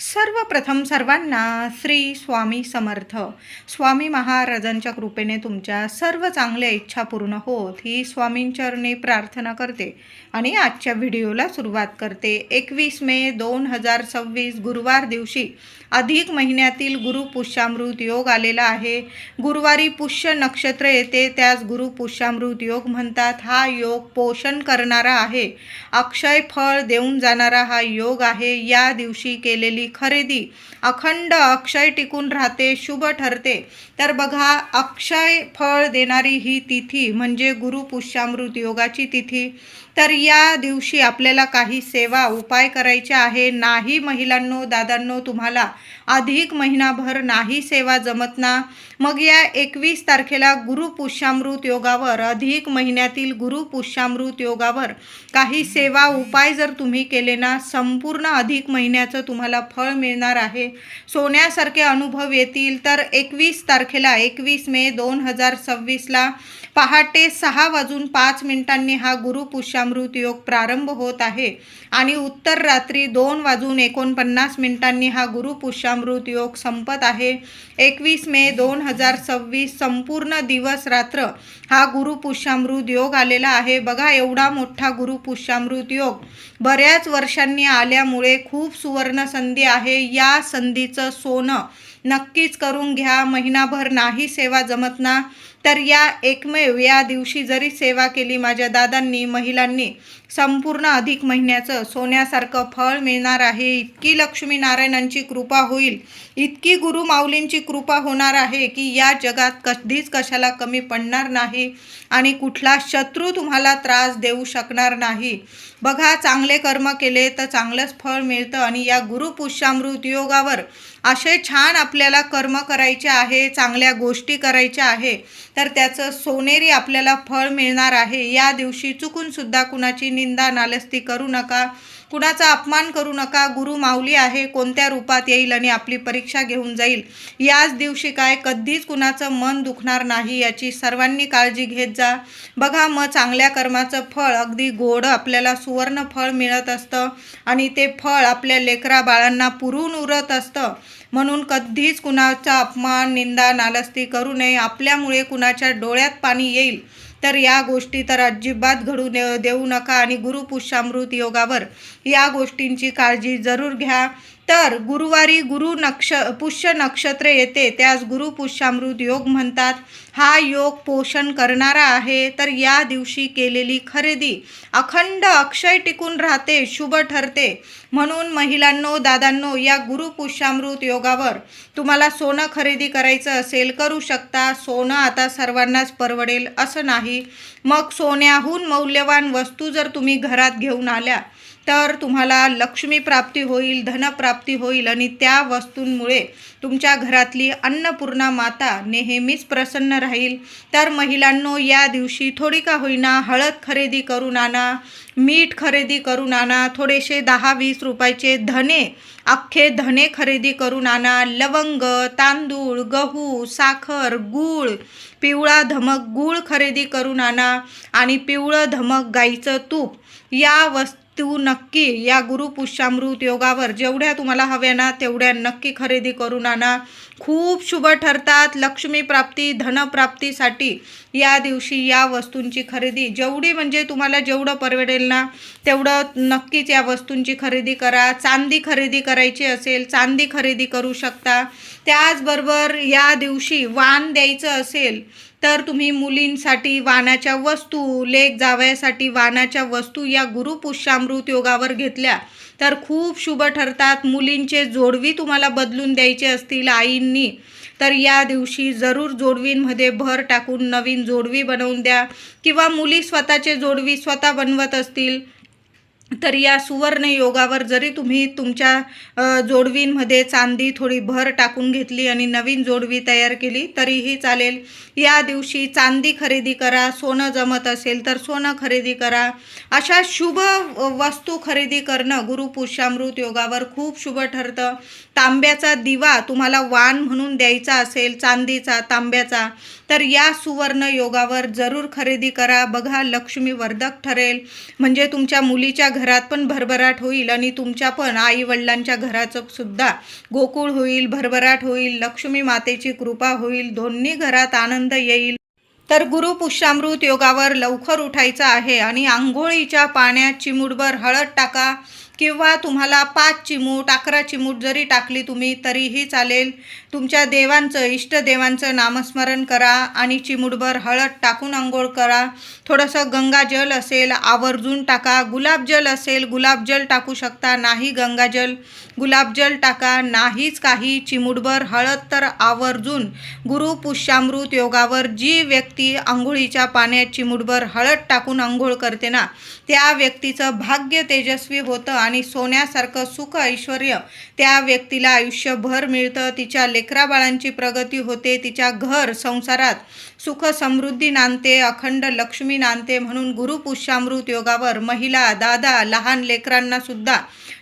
सर्वप्रथम सर्वांना श्री स्वामी समर्थ. स्वामी महाराजांच्या कृपेने तुमच्या सर्व चांगल्या इच्छा पूर्ण होत ही स्वामींचरणी प्रार्थना करते आणि आजच्या व्हिडिओला सुरुवात करते. 21 मे 2026 गुरुवार दिवशी अधिक महिन्यातील गुरु पुष्यामृत योग आलेला आहे. गुरुवारी पुष्य नक्षत्र येते, त्यास गुरु पुष्यामृत योग म्हणतात. हा योग पोषण करणारा आहे, अक्षय फळ देऊन जाणारा हा योग आहे. या दिवशी केलेली खरेदी अखंड अक्षय टिकून राहते, शुभ ठरते. तर बघा, अक्षय फळ देणारी ही तिथी म्हणजे गुरु पुष्यामृत योगाची तिथी. तर या दिवशी आपल्याला काही सेवा उपाय करायचे आहे. नाही महिलांनो, दादांनो, तुम्हाला अधिक महिनाभर नाही सेवा जमत ना, मग या 21 तारखेला गुरु पुष्यामृत योगावर, अधिक महिन्यातील गुरु पुष्यामृत योगावर काही सेवा उपाय जर तुम्ही केले ना, संपूर्ण अधिक महिन्याचं तुम्हाला फळ मिळणार आहे. सोन्यासारखे अनुभव येतील. तर 21 तारखेला 21 मे 2026ला पहाटे 6:05 हा गुरु पुष्यामृत योग प्रारंभ होत आहे आणि उत्तर रात्री 2:49 हा गुरु पुष्यामृत योग संपत आहे. 21 मे 2026 संपूर्ण दिवस रात्र हा गुरु पुष्यामृत योग आलेला आहे. बघा, एवढा मोठा गुरु पुष्यामृत योग बऱ्याच वर्षांनी आल्यामुळे खूप सुवर्ण संधी आहे. या संधीचं सोनं नक्कीच करून घ्या. महिनाभर नाही सेवा जमत ना, तर या एकमेव या दिवशी जरी सेवा केली माझ्या दादांनी, महिलांनी, संपूर्ण अधिक महिन्याचं सोन्यासारखं फळ मिळणार आहे. इतकी लक्ष्मीनारायणांची कृपा होईल, इतकी गुरु माऊलींची कृपा होणार आहे की या जगात कधीच कशाला कमी पडणार नाही आणि कुठला शत्रू तुम्हाला त्रास देऊ शकणार नाही. बघा, चांगले कर्म केले तर चांगलंच फळ मिळतं आणि या गुरु पुष्यामृत योगावर असे छान आपल्याला कर्म करायचे आहे, चांगल्या गोष्टी करायच्या आहे, तर त्याचं सोनेरी आपल्याला फळ मिळणार आहे. या दिवशी चुकून सुद्धा कुणाची निंदा नालस्ती करू नका, कुणाचा अपमान करू नका. गुरु माऊली आहे, कोणत्या रूपात येईल आणि आपली परीक्षा घेऊन जाईल. याच दिवशी काय कधीच कुणाचं मन दुखणार नाही, याची सर्वांनी काळजी घेत जा. बघा, मग चांगल्या कर्माचं फळ अगदी गोड आपल्याला सुवर्ण फळ मिळत असतं आणि ते फळ आपल्या लेकरा बाळांना पुरून उरत असतं. म्हणून कधीच कुणाचा अपमान, निंदा, नालस्ती करू नये. आपल्यामुळे कुणाच्या डोळ्यात पाणी येईल तर या गोष्टी तर अजिबात घडू देऊ नका आणि गुरु पुष्यामृत योगावर या गोष्टींची काळजी जरूर घ्या. तर गुरुवारी पुष्य नक्षत्र येते, त्यास गुरु पुष्यामृत योग म्हणतात. हा योग पोषण करणारा आहे. तर या दिवशी केलेली खरेदी अखंड अक्षय टिकून राहते, शुभ ठरते. म्हणून महिलांनो, दादांनो, या गुरु पुष्यामृत योगावर तुम्हाला सोनं खरेदी करायचं असेल करू शकता. सोनं आता सर्वांनाच परवडेल असं नाही. मग सोन्याहून मौल्यवान वस्तू जर तुम्ही घरात घेऊन आल्या तर तुम्हाला लक्ष्मी प्राप्ती होईल, धनप्राप्ती होईल आणि त्या वस्तूंमुळे तुमच्या घरातली अन्नपूर्णा माता नेहमीच प्रसन्न राहील. तर महिलांनो, या दिवशी थोडी का होईना हळद खरेदी करून आणा, मीठ खरेदी करून आणा, थोडेसे 10-20 रुपयाचे धने, अख्खे धने खरेदी करून आणा, लवंग, तांदूळ, गहू, साखर, गूळ, पिवळा धमक गूळ खरेदी करून आणा आणि पिवळं धमक गाईचं तूप. या वस्तू नक्की या गुरु पुष्यामृत योगावर जेवढ्या तुम्हाला हव्या ना तेवढ्या नक्की खरेदी करून आणा. खूप शुभ ठरतात. लक्ष्मी प्राप्ती, धनप्राप्तीसाठी या दिवशी या वस्तूंची खरेदी जेवढी म्हणजे तुम्हाला जेवढं परवडेल ना तेवढं नक्कीच या वस्तूंची खरेदी करा. चांदी खरेदी करायची असेल चांदी खरेदी करू शकता. त्याचबरोबर या दिवशी वाण द्यायचं असेल तर तुम्ही मुलींसाठी वाणाच्या वस्तू, लेक जावयासाठी वाणाच्या वस्तू या गुरु पुष्यामृत योगावर घेतल्या तर खूप शुभ ठरतात. मुलींचे जोडवी तुम्हाला बदलून द्यायचे असतील आईंनी तर या दिवशी जरूर जोडवींमध्ये भर टाकून नवीन जोडवी बनवून द्या किंवा मुली स्वतःचे जोडवी स्वतः बनवत असतील तर या सुवर्ण योगावर जरी तुम्ही तुमच्या जोडवींमध्ये चांदी थोडी भर टाकून घेतली आणि नवीन जोडवी तयार केली तरीही चालेल. या दिवशी चांदी खरेदी करा, सोनं जमत असेल तर सोनं खरेदी करा. अशा शुभ वस्तू खरेदी करणं गुरु पुष्यामृत योगावर खूप शुभ ठरतं. तांब्याचा दिवा तुम्हाला वाण म्हणून द्यायचा असेल, चांदीचा, तांब्याचा, तर या सुवर्ण योगावर जरूर खरेदी करा. बघा, लक्ष्मी वर्धक ठरेल, म्हणजे तुमच्या मुलीच्या घरात पण भरभराट होईल आणि तुमच्या पण आई वडिलांच्या घराचं सुद्धा गोकुळ होईल, भरभराट होईल, लक्ष्मी मातेची कृपा होईल, दोन्ही घरात आनंद येईल. तर गुरु पुष्यामृत योगावर लवकर उठायचं आहे आणि आंघोळीच्या पाण्यात चिमूटभर हळद टाका, किंवा तुम्हाला 5 चिमूट 11 चिमूट जरी टाकली तुम्ही तरीही चालेल. तुमच्या देवांचं, इष्टदेवांचं नामस्मरण करा आणि चिमूटभर हळद टाकून आंघोळ करा. थोडंसं गंगाजल असेल आवर्जून टाका, गुलाबजल असेल गुलाबजल टाकू शकता, नाही गंगाजल गुलाबजल टाका, नाहीच काही चिमूटभर हळद. तर आवर्जून गुरु पुष्यामृत योगावर जी व्यक्ती आंघोळीच्या पाण्यात चिमूटभर हळद टाकून आंघोळ करते ना, त्या व्यक्तीचं भाग्य तेजस्वी होतं आणि सोन्यासारखं सुख ऐश्वर त्या व्यक्तीला आयुष्यभर मिळतं. तिच्या लेकराबाळांची प्रगती होते, तिच्या घर संसारात सुख समृद्धी नांदते, अखंड लक्ष्मी नांदते. म्हणून गुरु पुष्यामृत योगावर महिला, दादा, लहान लेकरांना सुद्धा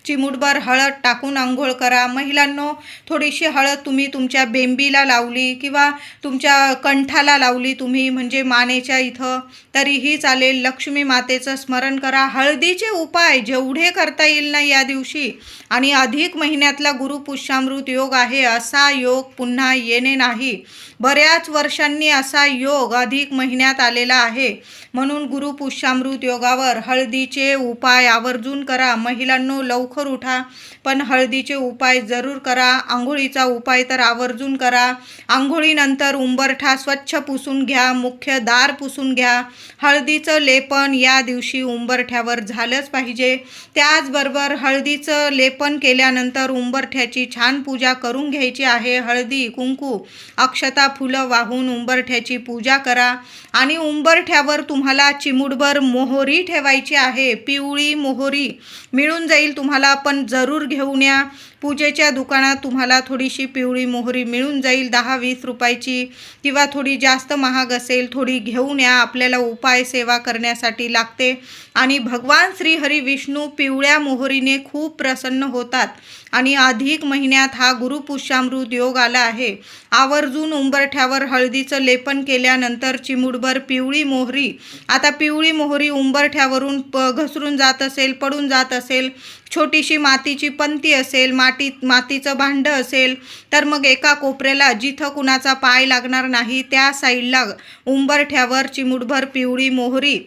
चिमूटभर हळद टाकून आंघोळ करा. महिलांनो, थोडीशी हळद तुम्ही तुमच्या बेंबीला लावली किंवा तुमच्या कंठाला लावली तुम्ही, म्हणजे मानेच्या इथं, तरीही चालेल. लक्ष्मी मातेचं स्मरण करा. हळदीचे उपाय जेवढे करता येईल ना या दिवशी, आणि अधिक महिन्यातला गुरु पुष्यामृत योग आहे, असा योग पुन्हा येणे नाही. बऱ्याच वर्षांनी असा योग अधिक महिन्यात आलेला आहे. म्हणून गुरु पुष्यामृत योगावर हळदीचे उपाय आवर्जून करा. महिलांनो, लवकर उठा, पण हळदीचे उपाय जरूर करा. आंघोळीचा उपाय तर आवर्जून करा. आंघोळीनंतर उंबरठा स्वच्छ पुसून घ्या, मुख्य दार पुसून घ्या. हळदीचं लेपन या दिवशी उंबरठ्यावर झालंच पाहिजे. त्याचबरोबर हळदीचं लेपन केल्यानंतर उंबरठ्याची छान पूजा करून घ्यायची आहे. हळदी, कुंकू, अक्षता, फुलं वाहून उंबरठ्याची पूजा करा. आणि उंबरठ्यावर तुम्हाला चिमूटभर मोहरी ठेवायची आहे. पिवळी मोहरी मिळून जाईल तुम्हाला, पण जरूर घेऊन या. पूजेच्या दुकानात तुम्हाला थोडीशी पिवळी मोहरी मिळून जाईल, 10-20 रुपयाची, किंवा थोडी जास्त महाग असेल थोडी घेऊन या. आपल्याला उपाय सेवा करण्यासाठी लागते. आणि भगवान श्री हरी विष्णू पिवळ्या मोहरीने खूप प्रसन्न होतात. आणि अधिक महिन्यात हा गुरु पुष्यामृत योग आला आहे. आवर्जून उंबरठ्यावर हळदीचं लेपन केल्यानंतर चिमूटभर पिवळी मोहरी, आता पिवळी मोहरी उंबरठ्यावरून घसरून जात असेल, पडून जात असेल, छोटीशी मातीची पंती असेल, मातीचं भांडं असेल, तर मग एका कोपऱ्याला जिथं कुणाचा पाय लागणार नाही त्या साईडला उंबरठ्यावर चिमूटभर पिवळी मोहरी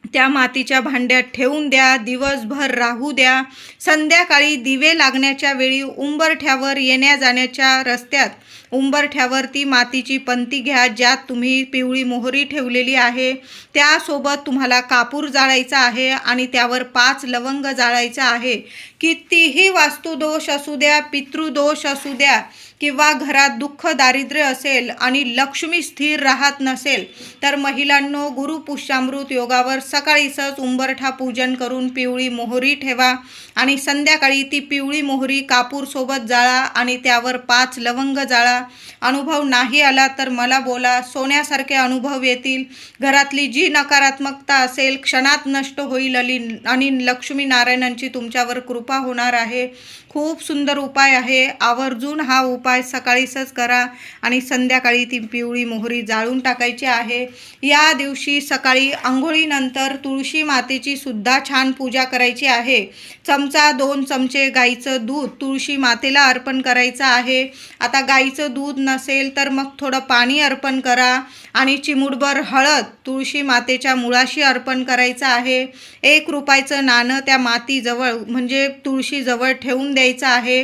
त्या मातीच्या भांड्यात ठेवून द्या. दिवसभर राहू द्या. संध्याकाळी दिवे लागण्याच्या वेळी उंबरठ्यावर येण्या जाण्याच्या रस्त्यात उंबरठ्यावर ती मातीची पंती घ्या, ज्यात तुम्ही पिवळी मोहरी ठेवलेली आहे. त्यासोबत तुम्हाला कापूर जाळायचा आहे आणि त्यावर 5 लवंग जाळायचं आहे. कितीही वास्तुदोष असू द्या, पितृदोष असू द्या, किंवा घरात दुःख दारिद्र्य असेल आणि लक्ष्मी स्थिर राहत नसेल, तर महिलांनो, गुरु पुष्यामृत योगावर सकाळीच उंबरठा पूजन करून पिवळी मोहरी ठेवा आणि संध्याकाळी ती पिवळी मोहरी कापूरसोबत जाळा आणि त्यावर 5 लवंग जाळा. अनुभव नाही आला तर मला बोला, सोन्यासारखे अनुभव येतील. घरातली जी नकारात्मकता असेल क्षणात नष्ट होईल आणि लक्ष्मी नारायणांची तुमच्यावर कृपा होणार आहे. खूप सुंदर उपाय आहे. आवर्जून हा उपाय सकाळीच करा आणि संध्याकाळी ती पिवळी मोहरी जाळून टाकायची आहे. या दिवशी सकाळी आंघोळीनंतर तुळशी मातेची सुद्धा छान पूजा करायची आहे. 2 चमचे गाईचं दूध तुळशी मातेला अर्पण करायचं आहे. आता गाईचं दूध नसेल तर मग थोडं पाणी अर्पण करा आणि चिमूटभर हळद तुळशी मातेच्या मुळाशी अर्पण करायचं आहे. 1 रुपयाचं नाणं त्या मातीजवळ म्हणजे तुळशीजवळ ठेवून द्यायचं आहे.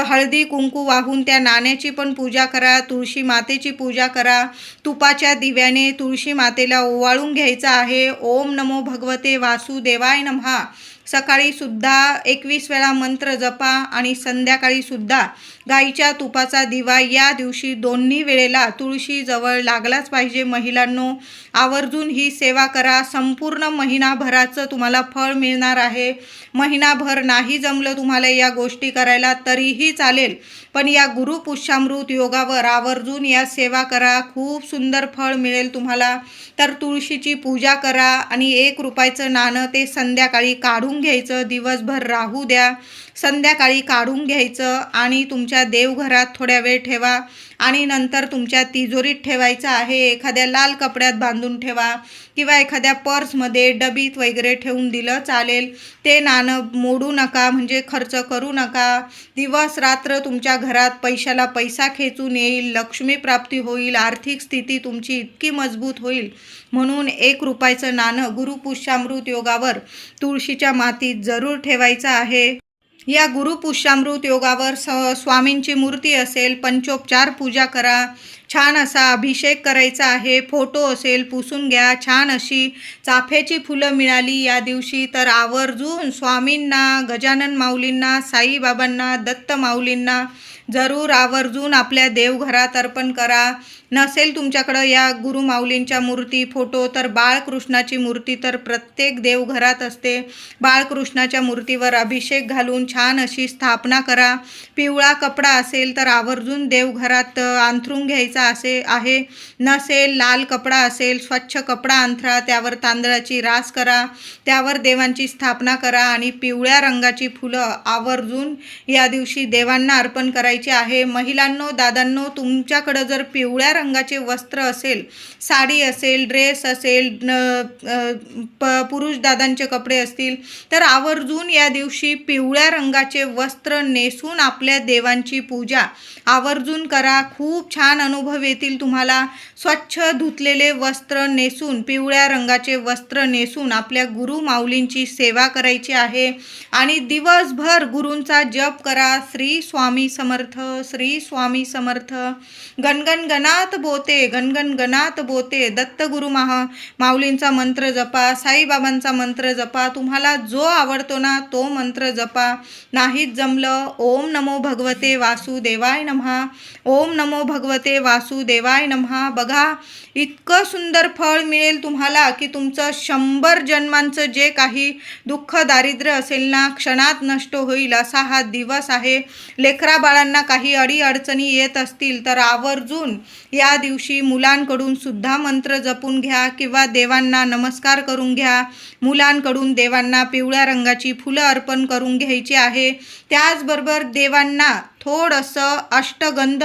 हळदी कुंकू वाहून त्या नाण्याची पण पूजा करा, तुळशी मातेची पूजा करा. तुपाच्या दिव्याने तुळशी मातेला ओवाळून घ्यायचं आहे. ओम नमो भगवते वासुदेवाय नमः. सकाळी सुद्धा 21 वेळा मंत्र जपा आणि संध्याकाळी सुद्धा गाईच्या तुपाचा दिवा या दिवशी दोन्ही वेळेला तुळशीजवळ लागलाच पाहिजे. महिलांनो, आवर्जून ही सेवा करा. संपूर्ण महिनाभराचं तुम्हाला फळ मिळणार आहे. महिनाभर नाही जमलं तुम्हाला या गोष्टी करायला तरीही चालेल, पण या गुरु पुष्यामृत योगावर आवर्जून या सेवा करा. खूप सुंदर फळ मिळेल तुम्हाला. तर तुळशीची पूजा करा आणि 1 रुपयाचं नाणं ते संध्याकाळी काढून घ्यायचं. दिवसभर राहू द्या. संध्याकाळी काढून घ्यायचं आणि तुमच्या देवघरात थोड्या वेळ ठेवा आणि नंतर तुमच्या तिजोरीत ठेवायचं आहे. एखाद्या लाल कपड्यात बांधून ठेवा किंवा एखाद्या पर्समध्ये डबीत वगैरे ठेवून दिलं चालेल. ते नाणं मोडू नका, म्हणजे खर्च करू नका. दिवस रात्र तुमच्या घरात पैशाला पैसा खेचून येईल, लक्ष्मी प्राप्ती होईल, आर्थिक स्थिती तुमची इतकी मजबूत होईल. म्हणून 1 रुपयाचं नाणं गुरुपुष्यामृत योगावर तुळशीच्या मातीत जरूर ठेवायचं आहे. या गुरुपुष्यामृत योगावर स्वामींची मूर्ती असेल, पंचोपचार पूजा करा, छान असा अभिषेक करायचा आहे. फोटो असेल पुसून घ्या. छान अशी चाफ्याची फुलं मिळाली या दिवशी तर आवर्जून स्वामींना, गजानन माऊलींना, साईबाबांना, दत्त माऊलींना जरूर आवर्जून आपल्या देवघरात अर्पण करा. नसेल तुमच्याकडं या गुरुमाऊलींच्या मूर्ती, फोटो तर बाळकृष्णाची मूर्ती तर प्रत्येक देवघरात असते. बाळकृष्णाच्या मूर्तीवर अभिषेक घालून छान अशी स्थापना करा. पिवळा कपडा असेल तर आवर्जून देवघरात अंथरून घ्यायचा आहे. नसेल लाल कपडा असेल, स्वच्छ कपडा अंथरा, त्यावर तांदळाची रास करा, त्यावर देवांची स्थापना करा आणि पिवळ्या रंगाची फुलं आवर्जून या दिवशी देवांना अर्पण करायची आहे. महिलांनो, दादांनो, तुमच्याकडं जर पिवळ्या रंगाचे वस्त्र असेल, साडी असेल, ड्रेस असेल, पुरुष दादांचे कपडे असतील तर आवर्जून या दिवशी पिवळ्या रंगाचे वस्त्र नेसून आपल्या देवांची पूजा आवर्जून करा. खूप छान अनुभव येतील तुम्हाला. स्वच्छ धुतलेले वस्त्र नेसून, पिवळ्या रंगाचे वस्त्र नेसून आपल्या गुरु माऊलींची सेवा करायची आहे आणि दिवसभर गुरूंचा जप करा. श्री स्वामी समर्थ, श्री स्वामी समर्थ. गणगण गणात बोते, गणगण गणात बोते. दत्त गुरु माऊलींचा मंत्र जपा, साईबाबांचा मंत्र जपा. तुम्हाला जो आवडतो ना तो मंत्र जपा. नाहीच जमलं, ओम नमो भगवते वासुदेवाय नमः, ओम नमो भगवते वासुदेवाय नमः. बघा, इतकं सुंदर फळ मिळेल तुम्हाला की तुमचं 100 जन्मांचं जे काही दुःख दारिद्र्य असेल ना क्षणात नष्ट होईल असा हा दिवस आहे. लेकरा बाळांना काही अडीअडचणी येत असतील तर आवर्जून या दिवशी मुलांकडून सुद्धा मंत्र जपून घ्या किंवा देवांना नमस्कार करून घ्या. मुलांकडून देवांना पिवळ्या रंगाची फुलं अर्पण करून घ्यायची आहे. त्याचबरोबर देवांना थोडंसं अष्टगंध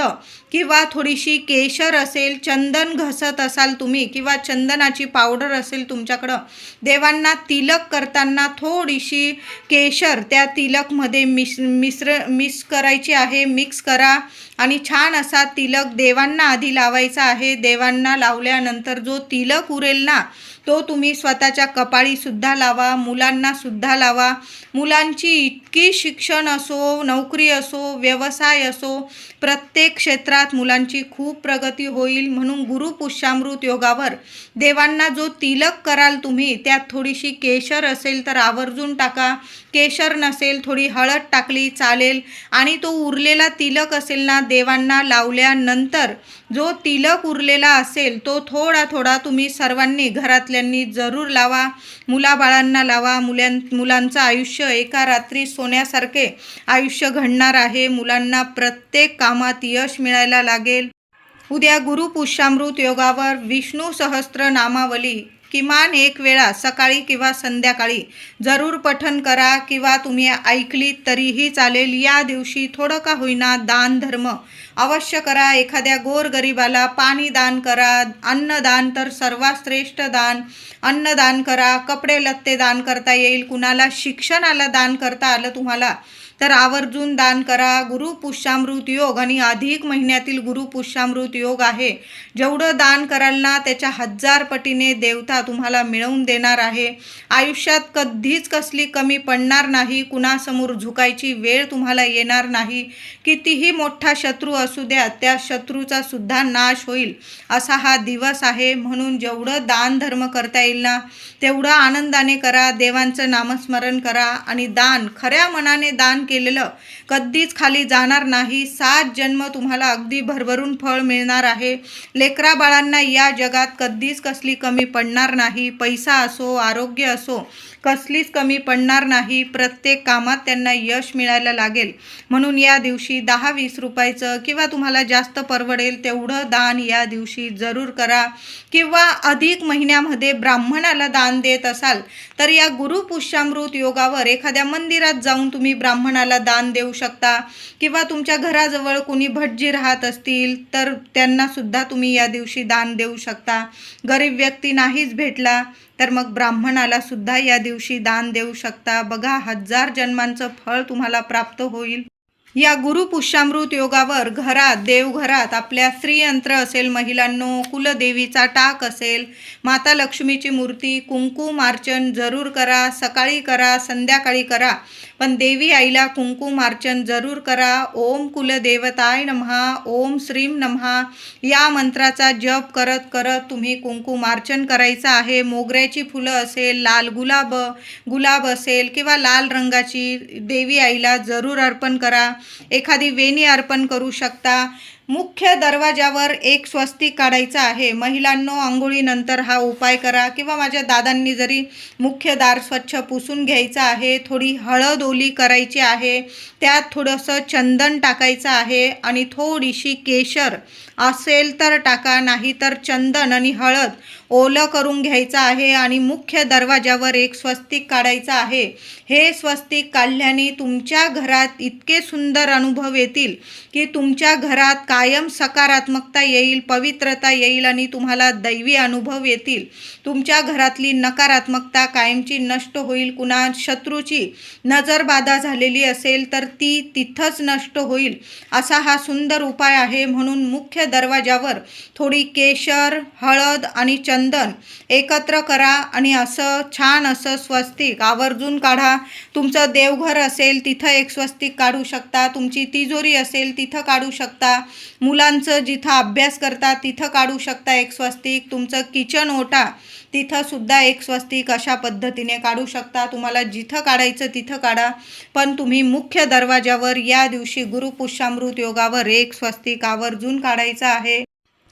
किंवा थोडीशी केशर असेल, चंदन घसत असाल तुम्ही किंवा चंदनाची पावडर असेल तुमच्याकडं, देवांना तिलक करताना थोडीशी केशर त्या तिलकमध्ये मिक्स करायची आहे. मिक्स करा आणि छान असा तिलक देवांना आधी लावायचा आहे. देवांना लावल्यानंतर जो तिलक उरेल ना तो तुम्ही स्वतःच्या कपाळीसुद्धा लावा, मुलांनासुद्धा लावा. मुलांची इतकी शिक्षण असो, नोकरी असो, व्यवसाय असो, प्रत्येक क्षेत्रात मुलांची खूप प्रगती होईल. म्हणून गुरुपुष्यामृत योगावर देवांना जो तिलक कराल तुम्ही त्यात थोडीशी केशर असेल तर आवर्जून टाका. केशर नसेल थोडी हळद टाकली चालेल. आणि तो उरलेला तिलक असेल ना देवांना लावल्यानंतर जो तिलक उरलेला असेल तो थोडा थोडा तुम्ही सर्वांनी घरातल्यांनी जरूर लावा. मुलाबाळांना लावा. मुलांचं आयुष्य एका रात्री सोन्यासारखे आयुष्य घडणार आहे. मुलांना प्रत्येक कामात यश मिळायला लागेल. उद्या गुरुपुष्यामृत योगावर विष्णू सहस्त्र नामावली किमान 1 वेळा सकाळी किंवा संध्याकाळी जरूर पठण करा किंवा तुम्ही ऐकलीत तरीही चालेल. या दिवशी थोडं का होईना दान धर्म अवश्य करा. एखाद्या गोरगरिबाला पाणी दान करा. अन्नदान तर सर्वात श्रेष्ठ दान. अन्नदान करा. कपडे लत्ते दान करता येईल. कुणाला शिक्षणाला दान करता आलं तुम्हाला तर आवर्जून दान करा. गुरुपुष्यामृत योग आणि अधिक महिन्यातील गुरुपुष्यामृत योग आहे. जेवढं दान कराल ना त्याच्या 1000 पटीने देवता तुम्हाला मिळवून देणार आहे. आयुष्यात कधीच कसली कमी पडणार नाही. कुणासमोर झुकायची वेळ तुम्हाला येणार नाही. कितीही मोठा शत्रू असू द्या त्या शत्रूचा सुद्धा नाश होईल असा हा दिवस आहे. म्हणून जेवढं दान धर्म करता येईल ना तेवढं आनंदाने करा. देवांचं नामस्मरण करा आणि दान खऱ्या मनाने दान केलेलं कधीच खाली जाणार नाही. 7 जन्म तुम्हाला अगदी भरभरून फळ मिळणार आहे. लेकरा बाळांना या जगात कधीच कसली कमी पडणार नाही. पैसा असो, आरोग्य असो, कसलीच कमी पडणार नाही. प्रत्येक कामात त्यांना यश मिळायला लागेल. म्हणून या दिवशी 10-20 रुपयाचं किंवा तुम्हाला जास्त परवडेल तेवढं दान या दिवशी जरूर करा. किंवा अधिक महिन्यामध्ये ब्राह्मणाला दान देत असाल तर या गुरुपुष्यामृत योगावर एखाद्या मंदिरात जाऊन तुम्ही ब्राह्मणाला दान देऊ शकता. किंवा तुमच्या घराजवळ कोणी भटजी राहत असतील तर त्यांना सुद्धा तुम्ही या दिवशी दान देऊ शकता. गरीब व्यक्ती नाहीच भेटला तर मग ब्राह्मणाला सुद्धा या दिवशी दान देऊ शकता. बघा, 1000 जन्मांचं फळ तुम्हाला प्राप्त होईल. या गुरुपुष्यामृत योगावर घरात, देवघरात आपल्या श्रीयंत्र असेल महिलांनो, कुलदेवीचा टाक असेल, माता लक्ष्मीची मूर्ती, कुंकुमार्चन जरूर करा. सकाळी करा, संध्याकाळी करा, पण देवी आईला कुंकुमार्चन जरूर करा. ओम कुलदेवताय नमः, ओम श्रीम नमः या मंत्राचा जप करत करत तुम्ही कुंकुमार्चन करायचं आहे. मोगऱ्याची फुलं असेल, लाल गुलाब असेल किंवा लाल रंगाची देवी आईला जरूर अर्पण करा. एखादी वेणी अर्पण करू शकता. मुख्य दरवाजावर एक स्वस्तिक काढायचं आहे. महिलांनो, आंघोळीनंतर हा उपाय करा. किंवा माझ्या दादांनी जरी मुख्य दार स्वच्छ पुसून घ्यायचं आहे. थोडी हळद ओली करायची आहे. त्यात थोडंसं चंदन टाकायचं आहे आणि थोडीशी केशर असेल तर टाका, नाही तर चंदन आणि हळद ओलं करून घ्यायचं आहे आणि मुख्य दरवाजावर एक स्वस्तिक काढायचं आहे. हे स्वस्तिक काढल्याने तुमच्या घरात इतके सुंदर अनुभव येतील की तुमच्या घरात कायम सकारात्मकता येईल, पवित्रता येईल आणि तुम्हाला दैवी अनुभव येतील. तुमच्या घरातली नकारात्मकता कायमची नष्ट होईल. कुणा शत्रूची नजरबाधा झालेली असेल तर ती तिथंच नष्ट होईल. असा हा सुंदर उपाय आहे. म्हणून मुख्य दरवाजावर थोडी केशर, हळद आणि चंदन एकत्र करा आणि असं छान असं स्वस्तिक आवर्जून काढा. तुमचं देवघर असेल तिथं एक स्वस्तिक काढू शकता. तुमची तिजोरी असेल तिथं काढू शकता. मुलांचं जिथं अभ्यास करता तिथं काढू शकता एक स्वस्तिक. तुमचं किचन ओटा तिथं सुद्धा एक स्वस्तिक अशा पद्धतीने काढू शकता. तुम्हाला जिथं काढायचं तिथं काढा, पण तुम्ही मुख्य दरवाजावर या दिवशी गुरुपुष्यामृत योगावर एक स्वस्तिक आवर्जून काढायचं आहे.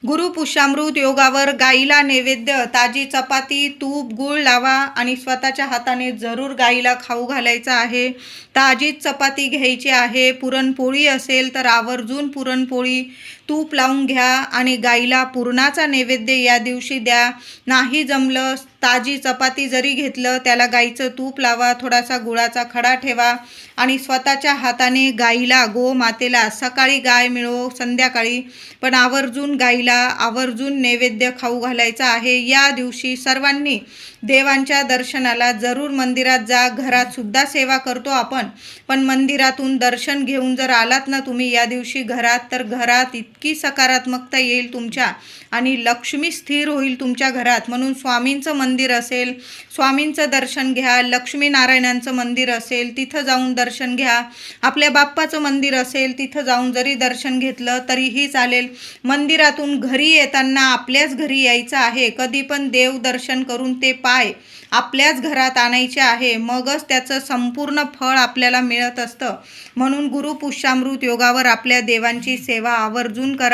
गुरुपुष्यामृत योगावर गाईला नैवेद्य ताजी चपाती, तूप, गूळ लावा आणि स्वतःच्या हाताने जरूर गाईला खाऊ घालायचं आहे. ताजीच चपाती घ्यायची आहे. पुरणपोळी असेल तर आवर्जून पुरणपोळी तूप लावून घ्या आणि गाईला पुरणाचा नैवेद्य या दिवशी द्या. नाही जमलं, ताजी चपाती जरी घेतलं त्याला गाईचं तूप लावा, थोडासा गुळाचा खडा ठेवा आणि स्वतःच्या हाताने गाईला, गोमातेला सकाळी गाय मिळो, संध्याकाळी पण आवर्जून गाईला आवर्जून नैवेद्य खाऊ घालायचा आहे. या दिवशी सर्वांनी देवांच्या दर्शनाला जरूर मंदिरात जा. घरात सुद्धा सेवा करतो आपण, पण मंदिरातून दर्शन घेऊन जर आलात ना तुम्ही या दिवशी घरात, तर घरात इतकी सकारात्मकता येईल तुमच्या आणि लक्ष्मी स्थिर होईल तुमच्या घरात. म्हणून स्वामींचं मंदिर असेल, स्वामींचं दर्शन घ्या. लक्ष्मीनारायणांचं मंदिर असेल तिथं जाऊन दर्शन घ्या. आपल्या बाप्पाचं मंदिर असेल तिथं जाऊन जरी दर्शन घेतलं तरीही चालेल. मंदिरातून घरी येताना आपल्याच घरी यायचं आहे. कधी पण देव दर्शन करून ते पाय आपल्याच घरात आणायचे आहे, मगच त्याचं संपूर्ण फळ आपल्याला मिळत असतं. म्हणून गुरुपुष्यामृत योगावर आपल्या देवांची सेवा आवर्जून करा.